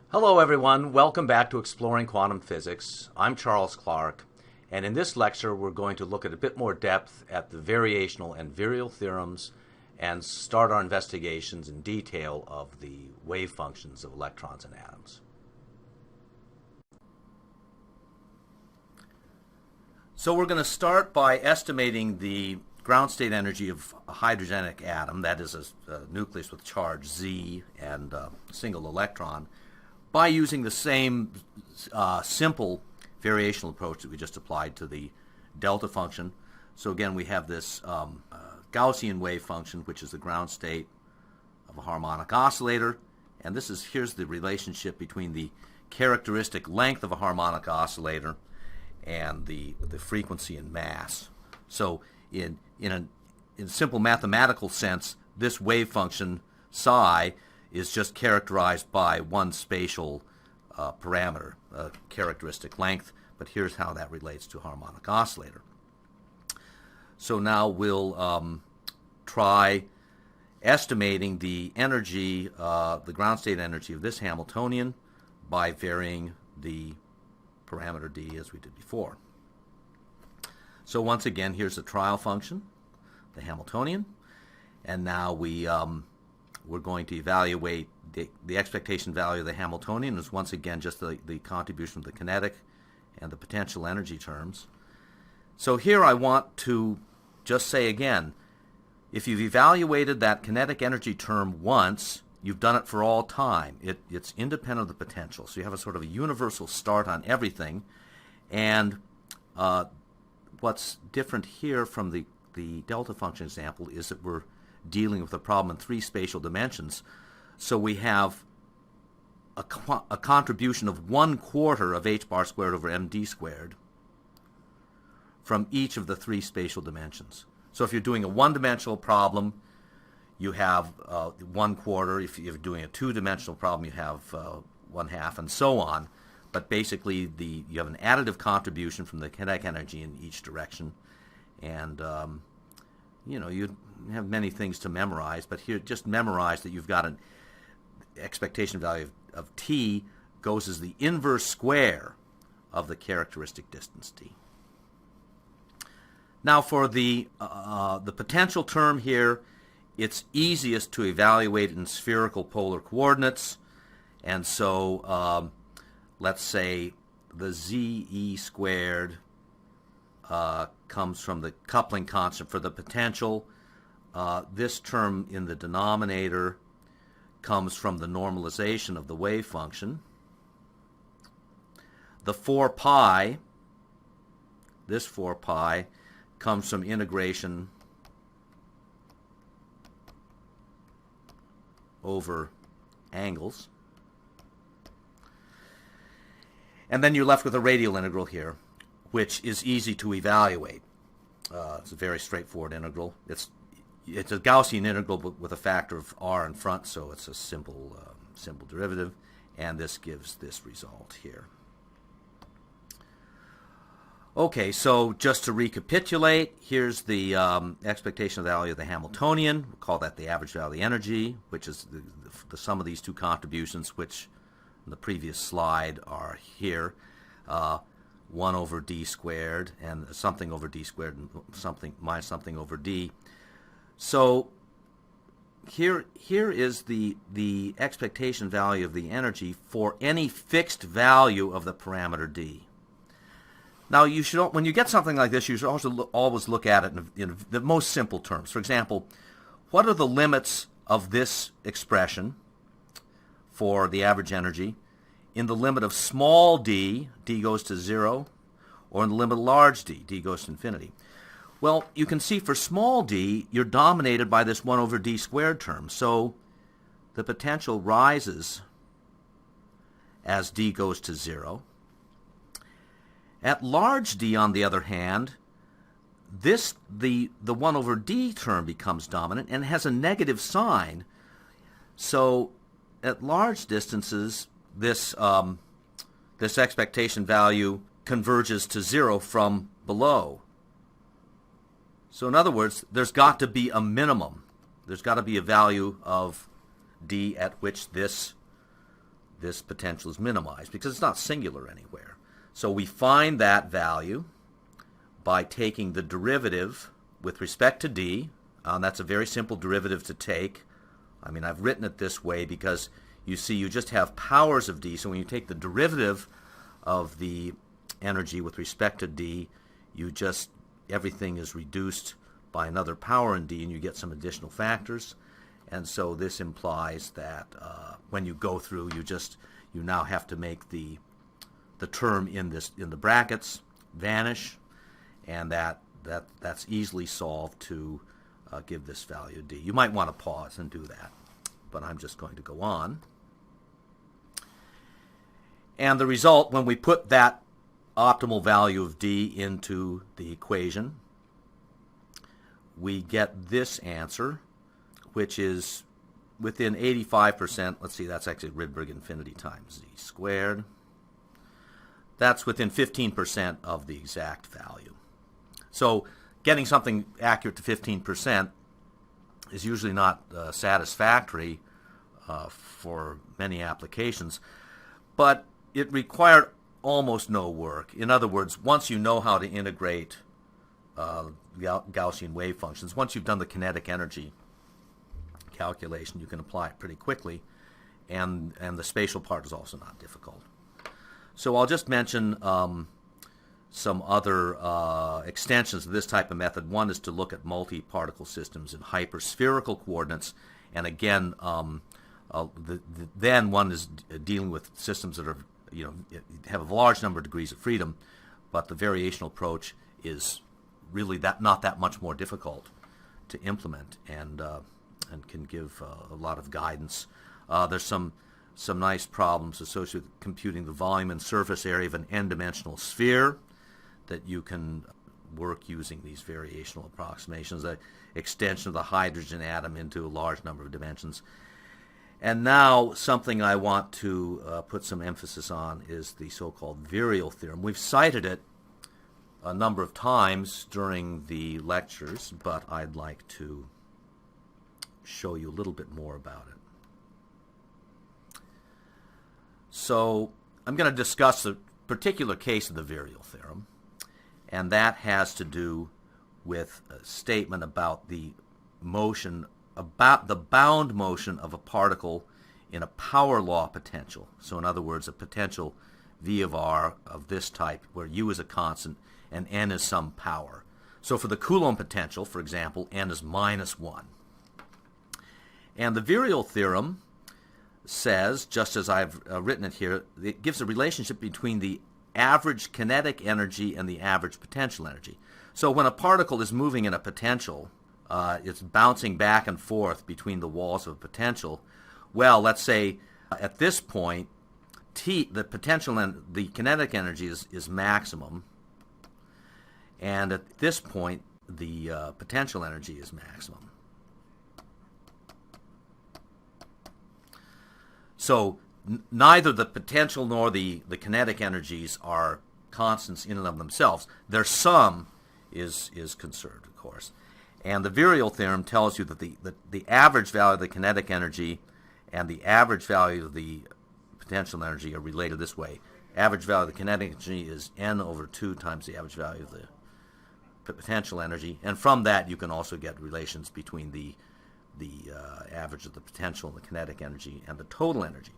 Hello everyone, welcome back to Exploring Quantum Physics. I'm Charles Clark, and in this lecture we're going to look at a bit more depth at the variational and virial theorems and start our investigations in detail of the wave functions of electrons and atoms. So we're going to start by estimating the ground state energy of a hydrogenic atom, that is a nucleus with charge Z and a single electron, by using the same simple variational approach that we just applied to the delta function. So again, we have this Gaussian wave function, which is the ground state of a harmonic oscillator, and here's the relationship between the characteristic length of a harmonic oscillator and the frequency and mass. So in simple mathematical sense, this wave function psi is just characterized by one spatial parameter, characteristic length, but here's how that relates to a harmonic oscillator. So now we'll try estimating the energy, the ground state energy of this Hamiltonian by varying the parameter d as we did before. So once again, here's the trial function, the Hamiltonian, and now we're going to evaluate the expectation value of the Hamiltonian is once again just the contribution of the kinetic and the potential energy terms. So here I want to just say again, if you've evaluated that kinetic energy term once, you've done it for all time. It's independent of the potential. So you have a sort of a universal start on everything. And what's different here from the delta function example is that we're dealing with a problem in three spatial dimensions. So we have a contribution of 1/4 of h bar squared over md squared from each of the three spatial dimensions. So if you're doing a one-dimensional problem, you have 1/4. If you're doing a two-dimensional problem, you have 1/2, and so on. But basically, you have an additive contribution from the kinetic energy in each direction, and you have many things to memorize, but here just memorize that you've got an expectation value of t goes as the inverse square of the characteristic distance t. Now for the potential term here, it's easiest to evaluate in spherical polar coordinates, and so let's say the ze squared comes from the coupling constant for the potential. This term in the denominator comes from the normalization of the wave function. The 4 pi, this 4 pi, comes from integration over angles. And then you're left with a radial integral here, which is easy to evaluate. It's a very straightforward integral. It's a Gaussian integral with a factor of r in front, so it's a simple derivative, and this gives this result here. Okay, so just to recapitulate, here's the expectation value of the Hamiltonian. We'll call that the average value of the energy, which is the sum of these two contributions, which in the previous slide are here. 1 over d squared and something over d squared and something minus something over d. So here is the expectation value of the energy for any fixed value of the parameter d. Now you should, when you get something like this, you should also always look at it in the most simple terms. For example, what are the limits of this expression for the average energy in the limit of small d, d goes to 0, or in the limit of large d, d goes to infinity? Well, you can see for small d, you're dominated by this 1 over d squared term. So the potential rises as d goes to 0. At large d, on the other hand, the 1 over d term becomes dominant and has a negative sign. So at large distances, this expectation value converges to 0 from below. So in other words, there's got to be a minimum. There's got to be a value of d at which this this potential is minimized because it's not singular anywhere. So we find that value by taking the derivative with respect to d. That's a very simple derivative to take. I mean, I've written it this way because you see you just have powers of d. So when you take the derivative of the energy with respect to d, everything is reduced by another power in d, and you get some additional factors. And so this implies that when you go through, you now have to make the term in the brackets vanish, and that's easily solved to give this value d. You might want to pause and do that, but I'm just going to go on. And the result, when we put that optimal value of d into the equation, we get this answer, which is within 85%. Let's see, that's actually Rydberg infinity times z squared. That's within 15% of the exact value. So getting something accurate to 15% is usually not satisfactory for many applications, but it required almost no work. In other words, once you know how to integrate Gaussian wave functions, once you've done the kinetic energy calculation, you can apply it pretty quickly, and the spatial part is also not difficult. So I'll just mention some other extensions of this type of method. One is to look at multi-particle systems in hyperspherical coordinates, and again, then one is dealing with systems that are, have a large number of degrees of freedom, but the variational approach is really not that much more difficult to implement, and can give a lot of guidance. There's some nice problems associated with computing the volume and surface area of an n-dimensional sphere that you can work using these variational approximations, the extension of the hydrogen atom into a large number of dimensions. And now something I want to put some emphasis on is the so-called virial theorem. We've cited it a number of times during the lectures, but I'd like to show you a little bit more about it. So I'm going to discuss a particular case of the virial theorem, and that has to do with a statement about the motion, about the bound motion of a particle in a power law potential. So in other words, a potential V of r of this type, where u is a constant and n is some power. So for the Coulomb potential, for example, n is -1. And the virial theorem says, just as I've written it here, it gives a relationship between the average kinetic energy and the average potential energy. So when a particle is moving in a potential, it's bouncing back and forth between the walls of a potential. Well, let's say at this point, the potential and the kinetic energy is maximum, and at this point, the potential energy is maximum. So neither the potential nor the kinetic energies are constants in and of themselves. Their sum is conserved, of course. And the virial theorem tells you that the average value of the kinetic energy and the average value of the potential energy are related this way. Average value of the kinetic energy is n over 2 times the average value of the potential energy. And from that, you can also get relations between the average of the potential and the kinetic energy and the total energy.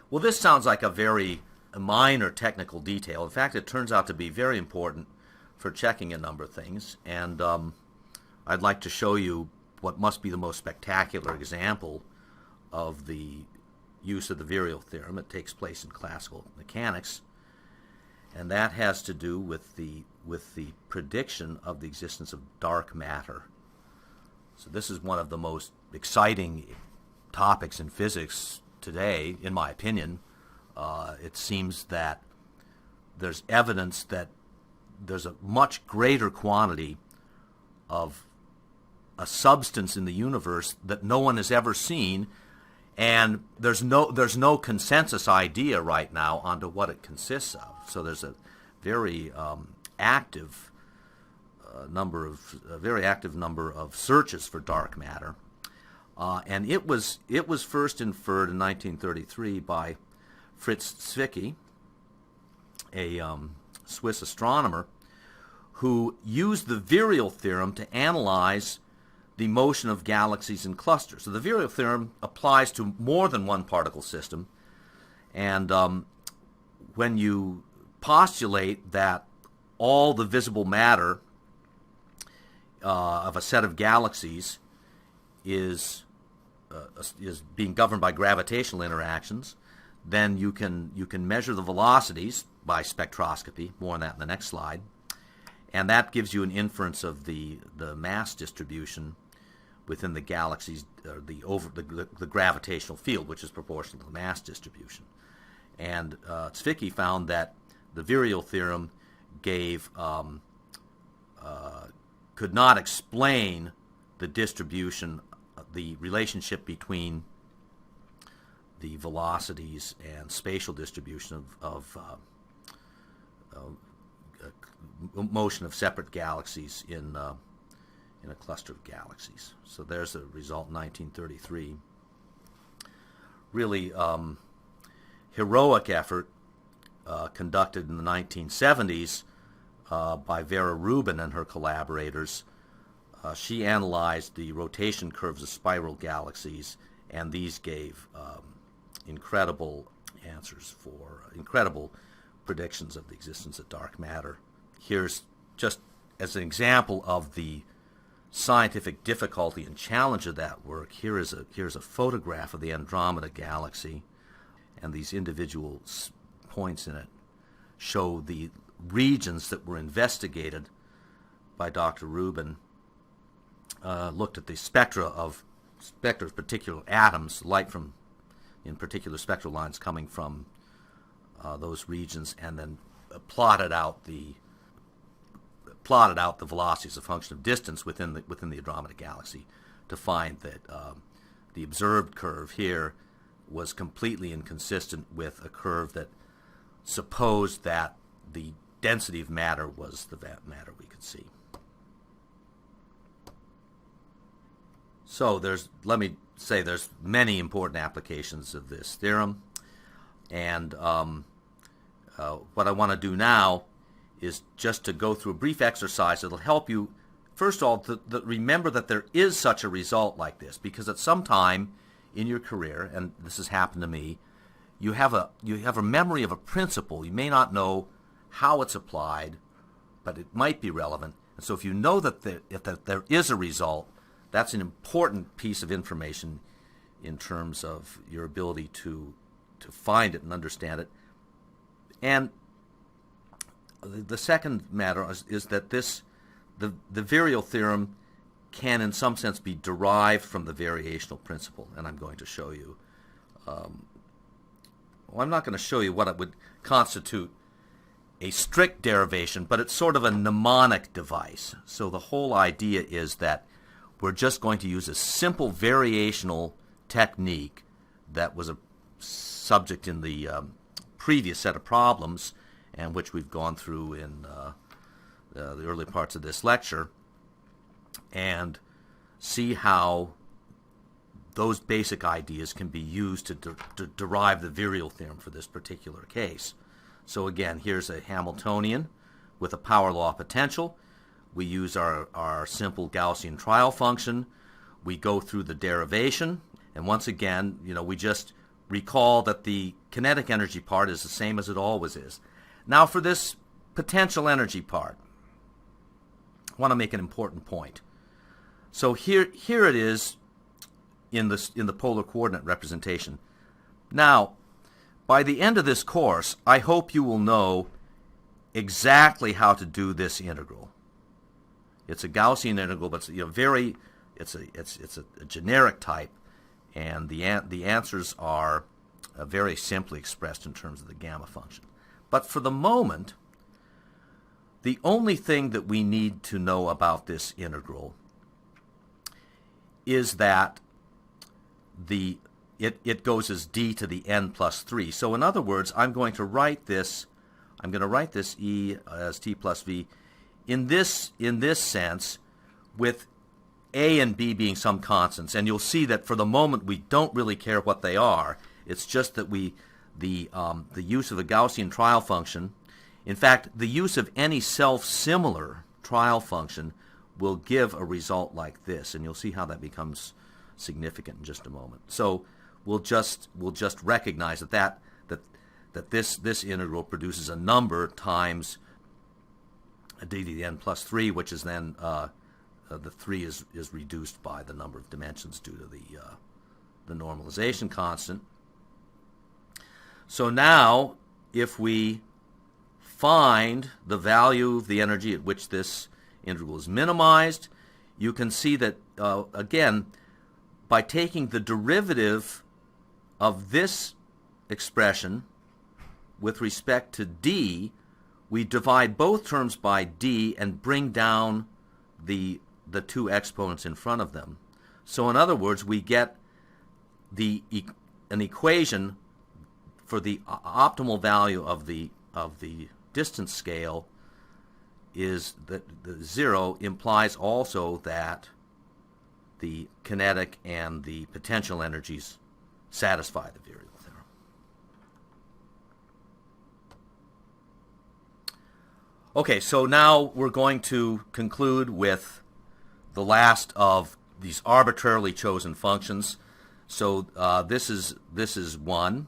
Well, this sounds like a very minor technical detail. In fact, it turns out to be very important for checking a number of things, and I'd like to show you what must be the most spectacular example of the use of the virial theorem. It takes place in classical mechanics, and that has to do with the prediction of the existence of dark matter. So this is one of the most exciting topics in physics today, in my opinion. It seems that there's evidence that there's a much greater quantity of a substance in the universe that no one has ever seen, and there's no consensus idea right now onto what it consists of. So there's a very active number of searches for dark matter. And it was first inferred in 1933 by Fritz Zwicky, a Swiss astronomer, who used the virial theorem to analyze the motion of galaxies in clusters. So the virial theorem applies to more than one particle system, and when you postulate that all the visible matter of a set of galaxies is being governed by gravitational interactions, then you can measure the velocities by spectroscopy. More on that in the next slide. And that gives you an inference of the mass distribution within the galaxies, the gravitational field, which is proportional to the mass distribution. And Zwicky found that the virial theorem could not explain the distribution, the relationship between the velocities and spatial distribution of motion of separate galaxies in a cluster of galaxies. So there's a result in 1933. Really heroic effort conducted in the 1970s by Vera Rubin and her collaborators. She analyzed the rotation curves of spiral galaxies, and these gave incredible answers for incredible predictions of the existence of dark matter. Here's just as an example of the scientific difficulty and challenge of that work. Here's a photograph of the Andromeda galaxy, and these individual points in it show the regions that were investigated by Dr. Rubin. Looked at the spectra of particular atoms, light from in particular spectral lines coming from those regions, and then plotted out the velocity as a function of distance within the Andromeda galaxy to find that the observed curve here was completely inconsistent with a curve that supposed that the density of matter was the matter we could see. So let me say there's many important applications of this theorem, and what I want to do now is just to go through a brief exercise that'll help you, first of all, to remember that there is such a result like this, because at some time in your career, and this has happened to me, you have a memory of a principle. You may not know how it's applied, but it might be relevant. And so if you know that there is a result, that's an important piece of information in terms of your ability to find it and understand it. And the second matter is that the virial theorem can in some sense be derived from the variational principle, and I'm going to show you. I'm not going to show you what it would constitute a strict derivation, but it's sort of a mnemonic device. So the whole idea is that we're just going to use a simple variational technique that was a subject in the previous set of problems, and which we've gone through in the early parts of this lecture, and see how those basic ideas can be used to derive the virial theorem for this particular case. So again, here's a Hamiltonian with a power law potential. We use our simple Gaussian trial function. We go through the derivation, and once again, we just recall that the kinetic energy part is the same as it always is. Now for this potential energy part, I want to make an important point. So here it is in the polar coordinate representation. Now, by the end of this course, I hope you will know exactly how to do this integral. It's a Gaussian integral, but it's a generic type, and the answers are very simply expressed in terms of the gamma function. But for the moment, the only thing that we need to know about this integral is that it goes as d to the n plus 3. So in other words, I'm going to write this e as t plus v in this sense, with A and B being some constants, and you'll see that for the moment we don't really care what they are. It's just that the use of a Gaussian trial function, in fact, the use of any self-similar trial function will give a result like this, and you'll see how that becomes significant in just a moment. So we'll just recognize that this integral produces a number times d to the n plus 3, which is then the 3 is reduced by the number of dimensions due to the normalization constant. So now, if we find the value of the energy at which this integral is minimized, you can see that, again, by taking the derivative of this expression with respect to d, we divide both terms by d and bring down the two exponents in front of them. So in other words, we get an equation for the optimal value of the distance scale is that the 0 implies also that the kinetic and the potential energies satisfy the virial theorem. Okay, so now we're going to conclude with the last of these arbitrarily chosen functions. So this is one,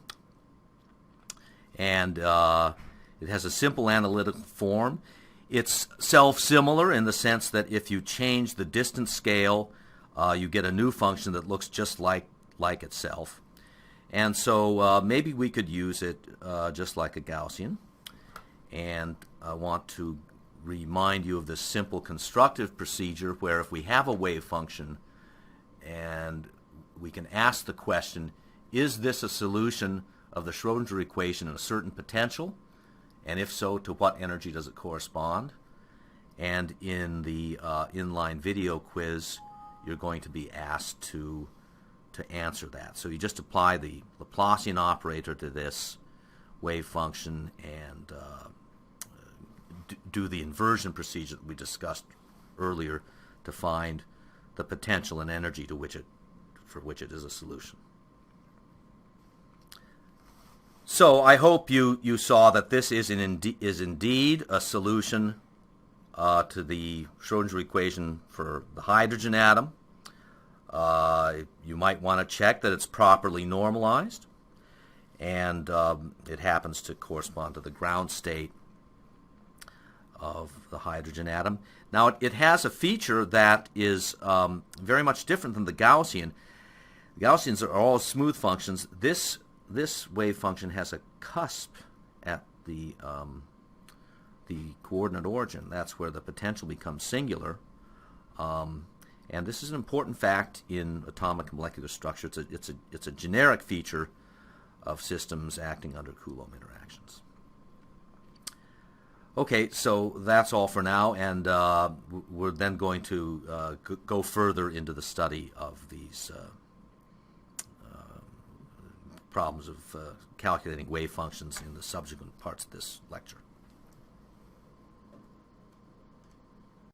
and it has a simple analytical form. It's self-similar in the sense that if you change the distance scale, you get a new function that looks just like itself. And so maybe we could use it just like a Gaussian. And I want to remind you of this simple constructive procedure where if we have a wave function and we can ask the question, is this a solution of the Schrodinger equation in a certain potential? And if so, to what energy does it correspond? And in the inline video quiz, you're going to be asked to answer that. So you just apply the Laplacian operator to this wave function and do the inversion procedure that we discussed earlier to find the potential and energy for which it is a solution. So I hope you saw that this is indeed a solution to the Schrodinger equation for the hydrogen atom. You might want to check that it's properly normalized, and it happens to correspond to the ground state of the hydrogen atom. Now it has a feature that is very much different than the Gaussian. The Gaussians are all smooth functions. This wave function has a cusp at the coordinate origin. That's where the potential becomes singular. And this is an important fact in atomic and molecular structure. It's a generic feature of systems acting under Coulomb interactions. Okay, so that's all for now, and we're then going to go further into the study of these problems of calculating wave functions in the subsequent parts of this lecture.